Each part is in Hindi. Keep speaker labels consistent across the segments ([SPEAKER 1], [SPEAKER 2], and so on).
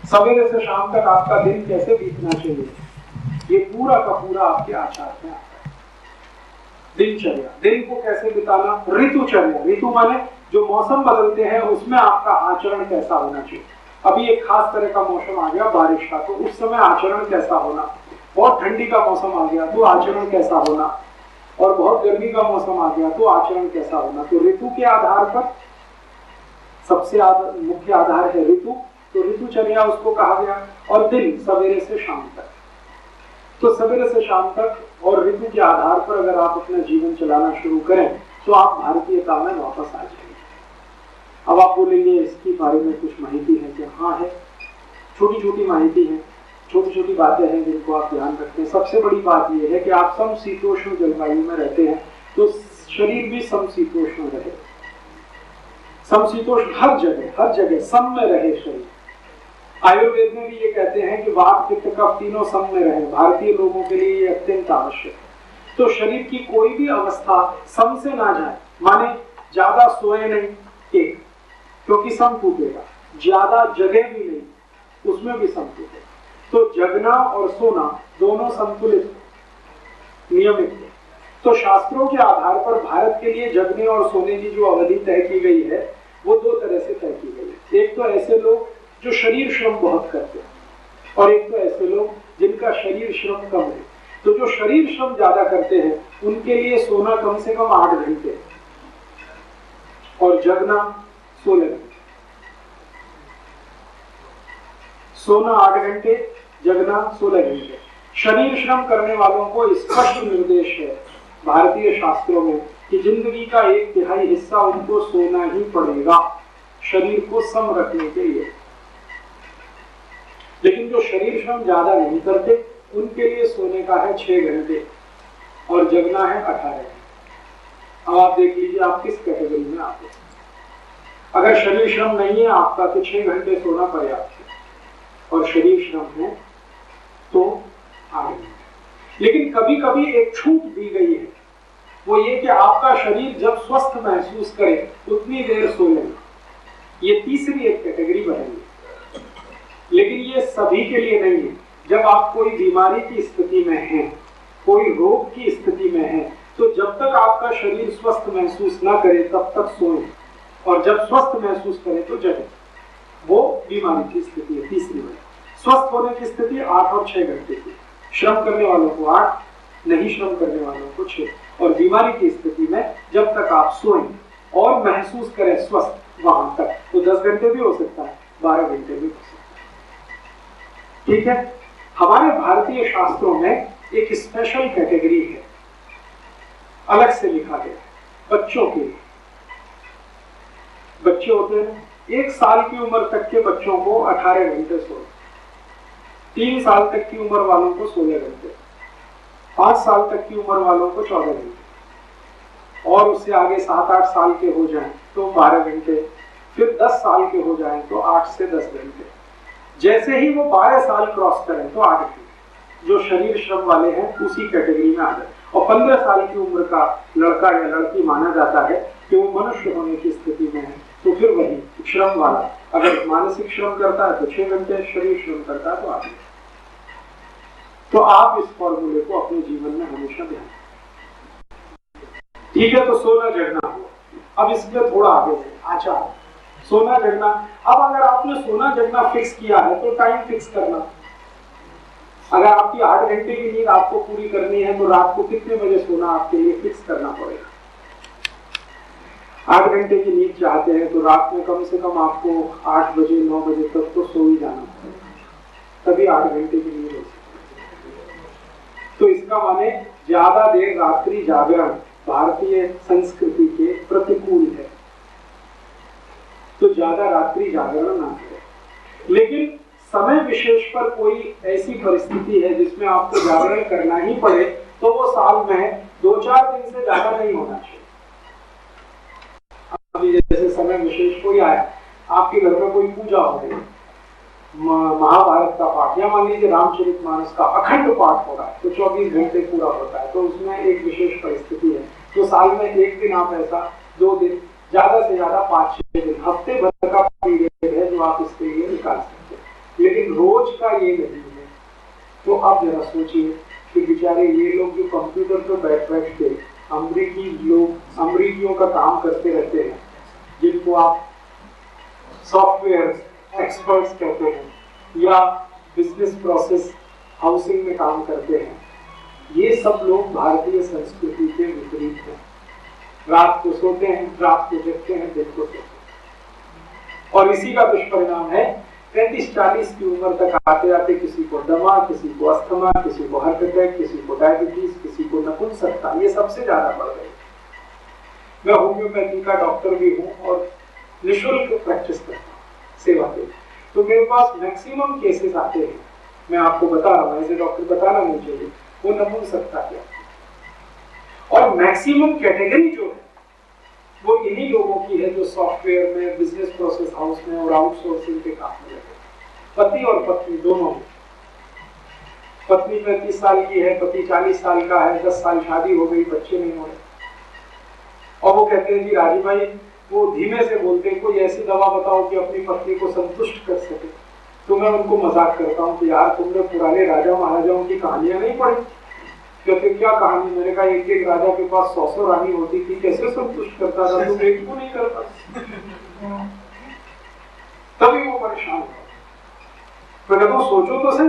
[SPEAKER 1] सवेरे से शाम तक आपका दिन कैसे बीतना चाहिए, ये पूरा का पूरा आपके आचार में आता है। दिनचर्या, दिन को कैसे बिताना, ऋतुचर्या, ऋतु माने जो मौसम बदलते हैं उसमें आपका आचरण कैसा होना चाहिए। अभी एक खास तरह का मौसम आ गया बारिश का, तो उस समय आचरण कैसा होना। बहुत ठंडी का मौसम आ गया तो आचरण कैसा होना, और बहुत गर्मी का मौसम आ गया तो आचरण कैसा होना। तो ऋतु के आधार पर सबसे मुख्य आधार है ऋतु, तो ऋतुचर्या उसको कहा गया। और दिन सवेरे से शाम तक, तो सवेरे से शाम तक और ऋतु के आधार पर अगर आप अपना जीवन चलाना शुरू करें तो आप भारतीयता में वापस आ जाएंगे। अब आप बोलेंगे इसके बारे में कुछ माहिती है कि हाँ है, छोटी छोटी माहिती है, छोटी छोटी बातें हैं जिनको आप ध्यान रखते हैं। सबसे बड़ी बात यह है कि आप समशीतोष्ण जलवायु में रहते हैं तो शरीर भी समशीतोष्ण रहे, समशीतोष्ण हर जगह सम में रहे शरीर। आयुर्वेद में भी ये कहते हैं कि वात पित्त कफ तीनों सम में रहे, भारतीय लोगों के लिए ये अत्यंत आवश्यक है। तो शरीर की कोई भी अवस्था सम से ना जाए, माने ज्यादा सोए नहीं एक, क्योंकि सम टूटेगा, ज्यादा जगह भी नहीं उसमें भी सम टूटेगा। तो जगना और सोना दोनों संतुलित नियमित है। तो शास्त्रों के आधार पर भारत के लिए जगने और सोने की जो अवधि तय की गई है वो दो तरह से तय की गई है। एक तो ऐसे लोग जो शरीर श्रम बहुत करते हैं, और एक तो ऐसे लोग जिनका शरीर श्रम कम है। तो जो शरीर श्रम ज्यादा करते हैं उनके लिए सोना कम से कम 8 घंटे और जगना 16 घंटे। सोना 8 घंटे, जगना 16 घंटे। शरीर श्रम करने वालों को स्पष्ट निर्देश है भारतीय शास्त्रों में कि जिंदगी का 1/3 हिस्सा उनको सोना ही पड़ेगा शरीर को सम रखने के लिए। लेकिन जो शरीर श्रम ज्यादा नहीं करते उनके लिए सोने का है 6 घंटे और जगना है 18 घंटे। अब आप देख लीजिए आप किस कैटेगरी में आते हैं। अगर शरीर श्रम नहीं है आपका तो 6 घंटे सोना पर्याप्त है, और शरीर श्रम है तो 8 घंटे। लेकिन कभी कभी एक छूट दी गई है, वो ये कि आपका शरीर जब स्वस्थ महसूस करे उतनी देर सो लेना, ये तीसरी एक कैटेगरी बनेगी। लेकिन ये सभी के लिए नहीं है। जब आप कोई बीमारी की स्थिति में हैं, कोई रोग की स्थिति में हैं, तो जब तक आपका शरीर स्वस्थ महसूस ना करे तब तक सोएं, और जब स्वस्थ महसूस करे तो जगें। वो बीमारी की स्थिति है तीसरी वाली। स्वस्थ होने की स्थिति 8 और 6 घंटे की, श्रम करने वालों को 8, नहीं श्रम करने वालों को 6। और बीमारी की स्थिति में जब तक आप सोएं और महसूस करें स्वस्थ वहां तक, तो 10 घंटे भी हो सकता है, 12 घंटे भी हो सकता है। ठीक है। हमारे भारतीय शास्त्रों में एक स्पेशल कैटेगरी है, अलग से लिखा गया है बच्चों के लिए। बच्चे होते हैं 1 साल की उम्र तक के बच्चों को 18 घंटे सोना, 3 साल तक की उम्र वालों को 16 घंटे, 5 साल तक की उम्र वालों को 14 घंटे, और उससे आगे 7-8 साल के हो जाएं तो 12 घंटे, फिर 10 साल के हो जाएं तो 8 से 10 घंटे। जैसे ही वो 12 साल क्रॉस करें तो 8 घंटे। जो शरीर श्रम वाले हैं उसी कैटेगरी में आ जाए। और 15 साल की उम्र का लड़का या लड़की माना जाता है कि वो मनुष्य होने की स्थिति में है, तो फिर वही श्रम वाला अगर मानसिक श्रम करता है तो 6 घंटे, शरीर श्रम करता है तो 8 घंटे। तो आप इस फॉर्मूले को अपने जीवन में हमेशा ध्यान। ठीक है, तो सोना जगना हुआ। अब इसमें थोड़ा आगे आचार, सोना जगना। अब अगर आपने सोना जगना फिक्स किया है तो टाइम फिक्स करना। अगर आपकी 8 घंटे की नींद आपको पूरी करनी है तो रात को कितने बजे सोना आपके लिए फिक्स करना पड़ेगा। 8 घंटे की नींद चाहते हैं तो रात में कम से कम आपको 8 बजे 9 बजे तक तो सो ही जाना पड़ेगा, तभी 8 घंटे की नींद हो सकती है। तो इसका माने ज्यादा देर रात्रि जागरण भारतीय संस्कृति के प्रतिकूल है, तो ज्यादा रात्रि जागरण ना करें। लेकिन समय विशेष पर कोई ऐसी परिस्थिति है जिसमें आपको जागरण करना ही पड़े तो वो साल में 2-4 दिन से ज्यादा नहीं होना चाहिए। अभी जैसे समय विशेष कोई आया, आपके घर में कोई पूजा हो रही है, महाभारत का पाठ या मान लीजिए रामचरितमानस का अखंड पाठ हो रहा है तो 24 घंटे पूरा होता है, तो उसमें एक विशेष परिस्थिति है। तो साल में 1 दिन आप ऐसा, 2 दिन, ज्यादा से ज्यादा 5-6 दिन, हफ्ते भर का पीरियड है जो आप इसके लिए निकाल सकते हैं। लेकिन रोज का ये नहीं है, तो आप जरा सोचिए कि बेचारे ये लोग जो कंप्यूटर पर बैठ बैठ के अमरीकियों का काम करते रहते हैं, जिनको आप सॉफ्टवेयर एक्सपर्ट्स कहते हैं, या बिजनेस प्रोसेस हाउसिंग में काम करते हैं, ये सब लोग भारतीय संस्कृति के विपरीत हैं। रात को सोते हैं, रात को जगते हैं, दिन को सोते हैं, और इसी का दुष्परिणाम है 35-40 की उम्र तक आते आते किसी को दमा, किसी को अस्थमा, किसी को हार्ट अटैक, किसी को डायबिटीज, किसी को नपुंसकता, ये सबसे ज्यादा बढ़ गई। मैं होम्योपैथी का डॉक्टर भी हूँ और निःशुल्क प्रैक्टिस करता हूँ सेवा के, तो मेरे पास मैक्सिमम केसेस आते हैं, मैं आपको बता रहा हूँ, ऐसे डॉक्टर बताना नहीं चाहिए, वो नपुंसकता क्या, और मैक्सिमम कैटेगरी जो है वो इन्हीं लोगों की है जो सॉफ्टवेयर में, बिजनेस प्रोसेस हाउस में और आउटसोर्सिंग के काम में लगे, पति और पत्नी दोनों। पत्नी 35 साल की है, पति 40 साल का है, 10 साल शादी हो गई, बच्चे नहीं हो रहे, और वो कहते हैं जी राजीव भाई, वो धीमे से बोलते हैं कोई ऐसी दवा बताओ कि अपनी पत्नी को संतुष्ट कर सके। तो मैं उनको मजाक करता हूँ कि यार तुमने पुराने राजा महाराजाओं की कहानियां नहीं पढ़ी? कहते क्या कहानी? मैंने कहा एक एक राजा के पास 100 रानी होती थी, कैसे संतुष्ट करता था, तुम एक को नहीं करता। तभी वो परेशान हुआ। तो सोचो तो सही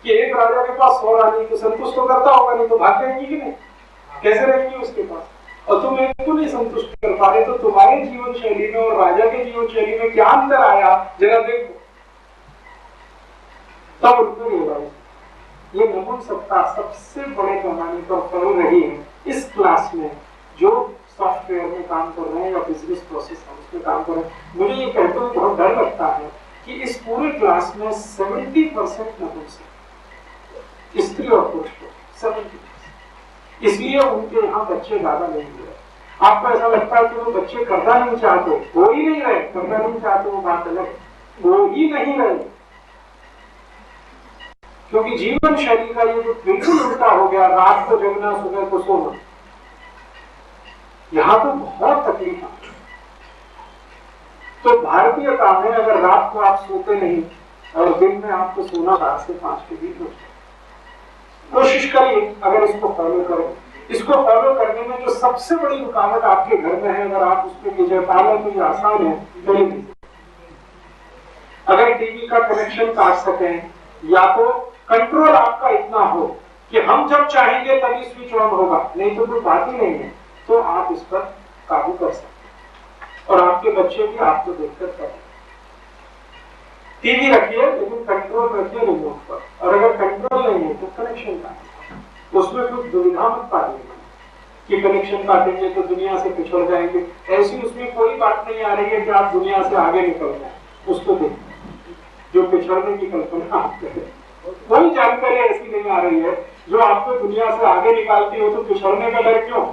[SPEAKER 1] कि एक राजा के पास 100 रानी, तो संतुष्ट तो करता होगा, नहीं तो भाग जाएंगी कि नहीं, कैसे रहेंगी उसके पास, और तुम एक को नहीं संतुष्ट कर पा रहे, तो तुम्हारे जीवन शैली में और राजा के जीवन शैली में क्या अंतर आया, जरा देखो। तब उनको रियलाइज, ये नपुंसकता सबसे बड़े पैमाने पर फैल रही है इस क्लास में जो सॉफ्टवेयर में काम कर रहे हैं या बिजनेस प्रोसेस हाउस में काम कर रहे हैं। मुझे ये कहते हुए बहुत डर लगता है कि इस पूरे क्लास में 70% नपुंसक, स्त्री और पुरुष को 70%, इसलिए उनके यहाँ बच्चे ज्यादा नहीं हुए। आपको ऐसा लगता है कि वो बच्चे करना नहीं चाहते, हो ही नहीं रहे, करना नहीं चाहते, वो बात अलग, हो ही नहीं रहे, क्योंकि जीवन शैली का ये जो बिल्कुल उल्टा हो गया, रात को जगना, सुबह को सोना, यहां तो बहुत तकलीफ है। तो भारतीयता में अगर रात को आप सोते नहीं और दिन में आपको सोना 4 से 5 के बीच हो, कोशिश करिए अगर इसको फॉलो करें। इसको फॉलो करने में जो सबसे बड़ी रुकावट आपके घर में है, अगर आप उस पर विजय पा लें तो ये आसान है। टेलीविजन, अगर टीवी का कनेक्शन काट सकें, या तो कंट्रोल आपका इतना हो कि हम जब चाहेंगे तभी स्विच ऑन होगा, नहीं तो कोई बात ही नहीं है, तो आप इस पर काबू कर सकते, और आपके बच्चे भी आपको देखकर करें। टीवी रखिए लेकिन कंट्रोल रखिए रिमोट पर, और अगर कंट्रोल नहीं है तो कनेक्शन काटिए, उसमें कुछ दुविधा मत पाइएगा कि कनेक्शन काटेंगे तो दुनिया से पिछड़ जाएंगे, ऐसी उसमें कोई बात नहीं आ रही है कि आप दुनिया से आगे निकल जाए। उसको देखिए जो पिछड़ने की कल्पना आप करें, कोई जानकारी ऐसी नहीं आ रही है जो आपको दुनिया से आगे निकालती हो, तो पिछड़ने का डर क्यों?